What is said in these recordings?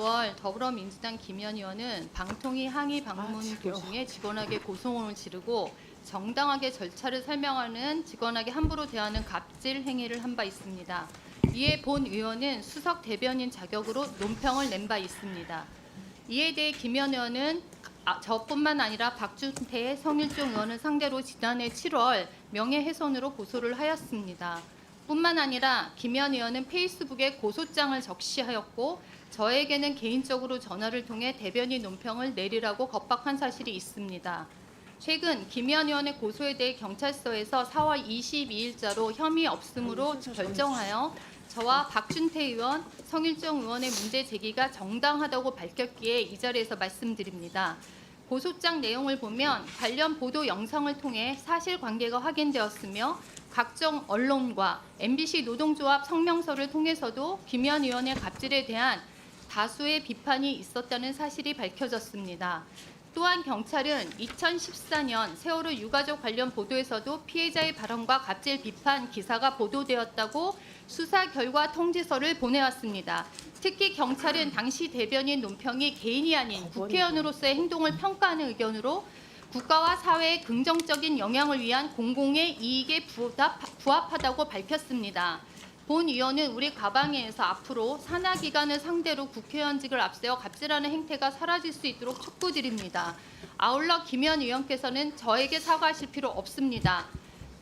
4월 더불어민주당 김현 의원은 방통위 항의 방문 도중에 직원에게 고소문을 지르고 정당하게 절차를 설명하는 직원에게 함부로 대하는 갑질 행위를 한 바 있습니다. 이에 본 의원은 수석 대변인 자격으로 논평을 낸 바 있습니다. 이에 대해 김현 의원은 저뿐만 아니라 박준태, 성일종 의원을 상대로 지난해 7월 명예훼손으로 고소를 하였습니다. 뿐만 아니라 김현 의원은 페이스북에 고소장을 적시하였고 저에게는 개인적으로 전화를 통해 대변인 논평을 내리라고 겁박한 사실이 있습니다. 최근 김현 의원의 고소에 대해 경찰서에서 4월 22일자로 혐의 없음으로 결정하여 저와 박준태 의원, 성일종 의원의 문제 제기가 정당하다고 밝혔기에 이 자리에서 말씀드립니다. 고소장 내용을 보면 관련 보도 영상을 통해 사실관계가 확인되었으며 각종 언론과 MBC 노동조합 성명서를 통해서도 김현 의원의 갑질에 대한 다수의 비판이 있었다는 사실이 밝혀졌습니다. 또한 경찰은 2014년 세월호 유가족 관련 보도에서도 피해자의 발언과 갑질 비판 기사가 보도되었다고 수사 결과 통지서를 보내왔습니다. 특히 경찰은 당시 대변인 논평이 개인이 아닌 국회의원으로서의 행동을 평가하는 의견으로 국가와 사회에 긍정적인 영향을 위한 공공의 이익에 부합하다고 밝혔습니다. 본 의원은 우리 가방에서 앞으로 산하기관을 상대로 국회의원직을 앞세워 갑질하는 행태가 사라질 수 있도록 촉구드립니다. 아울러 김현 의원께서는 저에게 사과하실 필요 없습니다.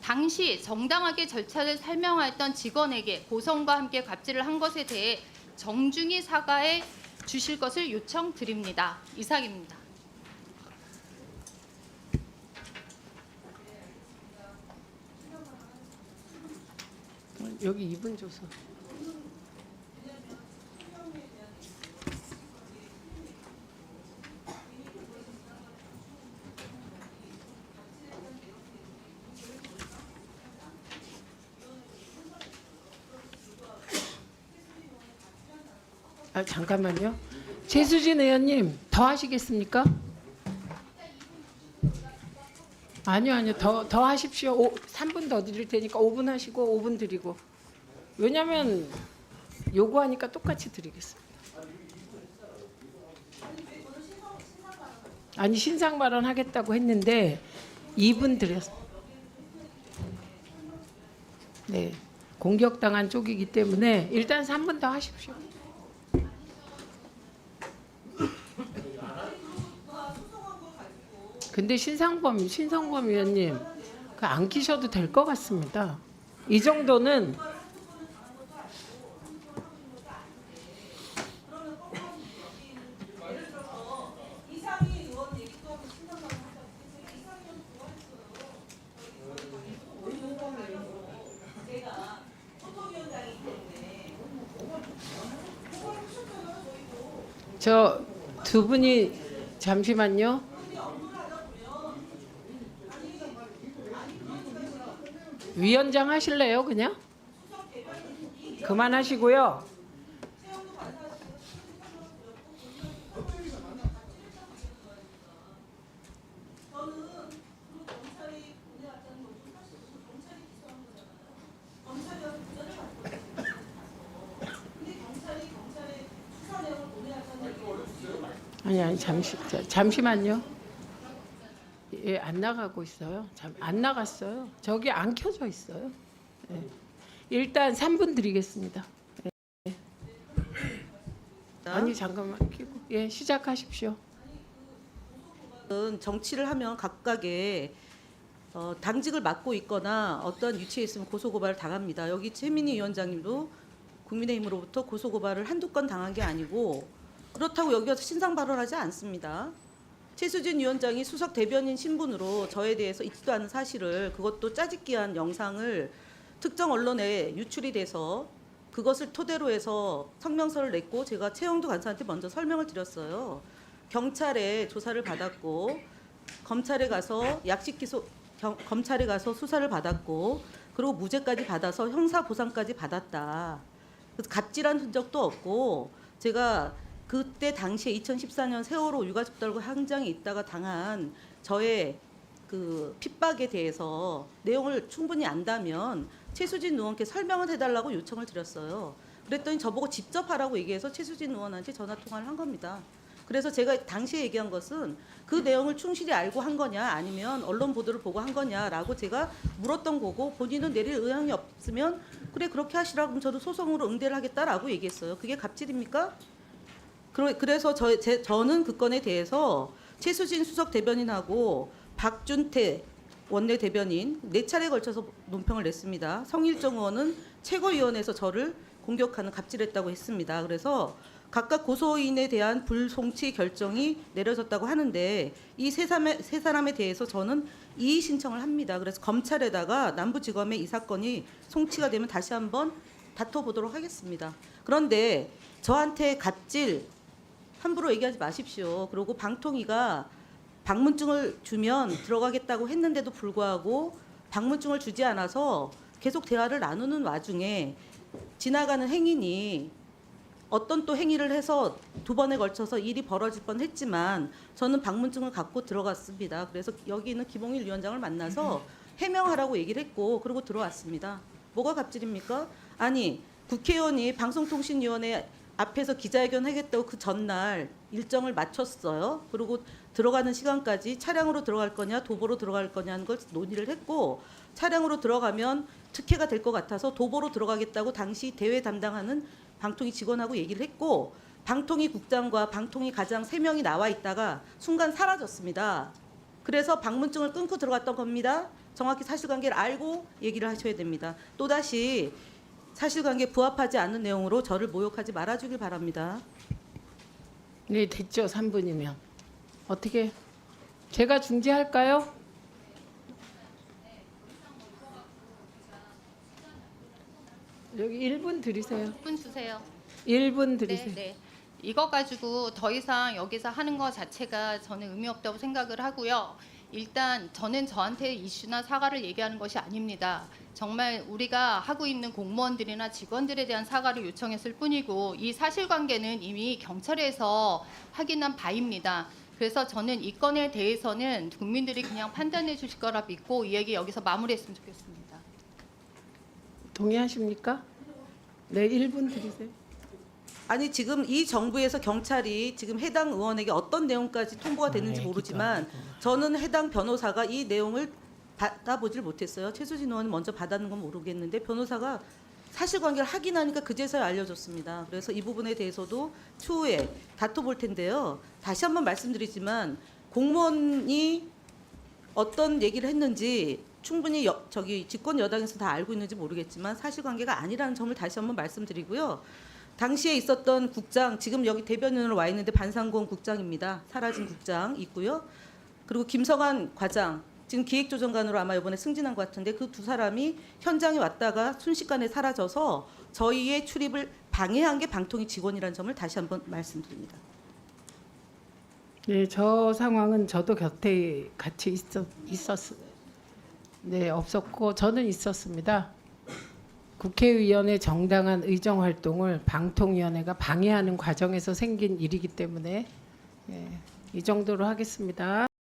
당시 정당하게 절차를 설명하였던 직원에게 고성과 함께 갑질을 한 것에 대해 정중히 사과해 주실 것을 요청드립니다. 이상입니다. 여기 2분 줘서. 잠깐만요. 최수진 의원님 더 하시겠습니까? 아니요. 더 하십시오. 3분 더 드릴 테니까 5분 하시고 5분 드리고. 왜냐면 요구하니까 똑같이 드리겠습니다. 아니 신상 발언 하겠다고 했는데 2분 드렸습니다. 네. 공격당한 쪽이기 때문에 일단 3분 더 하십시오. 근데 신성범 의원님 그 안 키셔도 될 것 같습니다. 이 정도는 저 두 분이 잠시만요. 위원장 하실래요? 그냥? 그만하시고요. 아니 잠시만요. 예, 안 나가고 있어요. 안 나갔어요. 저기 안 켜져 있어요. 예. 일단 3분 드리겠습니다. 예. 아니 잠깐만 켜고. 예, 시작하십시오. 정치를 하면 각각의 당직을 맡고 있거나 어떤 위치에 있으면 고소고발을 당합니다. 여기 최민희 위원장님도 국민의힘으로부터 고소고발을 한두 건 당한 게 아니고 그렇다고 여기 와서 신상 발언하지 않습니다. 최수진 위원장이 수석 대변인 신분으로 저에 대해서 있지도 않은 사실을 그것도 짜집기한 영상을 특정 언론에 유출이 돼서 그것을 토대로 해서 성명서를 냈고 제가 최영두 간사한테 먼저 설명을 드렸어요. 경찰에 조사를 받았고 검찰에 가서 검찰에 가서 수사를 받았고 그리고 무죄까지 받아서 형사 보상까지 받았다. 그래서 갑질한 흔적도 없고 제가 그때 당시에 2014년 세월호 유가족들과 현장에 있다가 당한 저의 그 핍박에 대해서 내용을 충분히 안다면 최수진 의원께 설명을 해달라고 요청을 드렸어요. 그랬더니 저보고 직접 하라고 얘기해서 최수진 의원한테 전화 통화를 한 겁니다. 그래서 제가 당시에 얘기한 것은 그 내용을 충실히 알고 한 거냐 아니면 언론 보도를 보고 한 거냐라고 제가 물었던 거고, 본인은 내릴 의향이 없으면 그래 그렇게 하시라고 그럼 저도 소송으로 응대를 하겠다라고 얘기했어요. 그게 갑질입니까? 그래서 저는 그 건에 대해서 최수진 수석 대변인하고 박준태 원내 대변인 4차례에 걸쳐서 논평을 냈습니다. 성일정 의원은 최고위원회에서 저를 공격하는 갑질했다고 했습니다. 그래서 각각 고소인에 대한 불송치 결정이 내려졌다고 하는데 이 세 사람에 대해서 저는 이의 신청을 합니다. 그래서 검찰에다가 남부지검에 이 사건이 송치가 되면 다시 한번 다퉈보도록 하겠습니다. 그런데 저한테 갑질 함부로 얘기하지 마십시오. 그리고 방통위가 방문증을 주면 들어가겠다고 했는데도 불구하고 방문증을 주지 않아서 계속 대화를 나누는 와중에 지나가는 행인이 어떤 또 행위를 해서 2번에 걸쳐서 일이 벌어질 뻔했지만 저는 방문증을 갖고 들어갔습니다. 그래서 여기 있는 김홍일 위원장을 만나서 해명하라고 얘기를 했고 그리고 들어왔습니다. 뭐가 갑질입니까? 아니 국회의원이 방송통신위원회 앞에서 기자회견 하겠다고 그 전날 일정을 맞췄어요. 그리고 들어가는 시간까지 차량으로 들어갈 거냐 도보로 들어갈 거냐는 걸 논의를 했고, 차량으로 들어가면 특혜가 될 것 같아서 도보로 들어가겠다고 당시 대회 담당하는 방통위 직원하고 얘기를 했고, 방통위 국장과 방통위 가장 3명이 나와 있다가 순간 사라졌습니다. 그래서 방문증을 끊고 들어갔던 겁니다. 정확히 사실관계를 알고 얘기를 하셔야 됩니다. 또다시 사실관계에 부합하지 않는 내용으로 저를 모욕하지 말아주길 바랍니다. 네, 됐죠. 3분이면. 어떻게 제가 중지할까요? 여기 1분 드리세요. 1분 주세요. 1분 드리세요. 네. 이거 가지고 더 이상 여기서 하는 거 자체가 저는 의미 없다고 생각을 하고요. 일단 저는 저한테 이슈나 사과를 얘기하는 것이 아닙니다. 정말 우리가 하고 있는 공무원들이나 직원들에 대한 사과를 요청했을 뿐이고 이 사실관계는 이미 경찰에서 확인한 바입니다. 그래서 저는 이 건에 대해서는 국민들이 그냥 판단해 주실 거라 믿고 이 얘기 여기서 마무리했으면 좋겠습니다. 동의하십니까? 네, 1분 드리세요. 아니 지금 이 정부에서 경찰이 지금 해당 의원에게 어떤 내용까지 통보가 됐는지 모르지만 저는 해당 변호사가 이 내용을 받아보질 못했어요. 최수진 의원은 먼저 받았는 건 모르겠는데 변호사가 사실관계를 확인하니까 그제서야 알려줬습니다. 그래서 이 부분에 대해서도 추후에 다퉈볼 텐데요. 다시 한번 말씀드리지만 공무원이 어떤 얘기를 했는지 충분히 집권 여당에서 다 알고 있는지 모르겠지만 사실관계가 아니라는 점을 다시 한번 말씀드리고요. 당시에 있었던 국장, 지금 여기 대변인으로 와 있는데 반상공 국장입니다. 사라진 국장 있고요. 그리고 김성환 과장, 지금 기획조정관으로 아마 이번에 승진한 것 같은데 그 2사람이 현장에 왔다가 순식간에 사라져서 저희의 출입을 방해한 게 방통위 직원이라는 점을 다시 한번 말씀드립니다. 네, 저 상황은 저도 곁에 같이 네, 없었고 저는 있었습니다. 국회의원의 정당한 의정 활동을 방통위원회가 방해하는 과정에서 생긴 일이기 때문에 이 정도로 하겠습니다.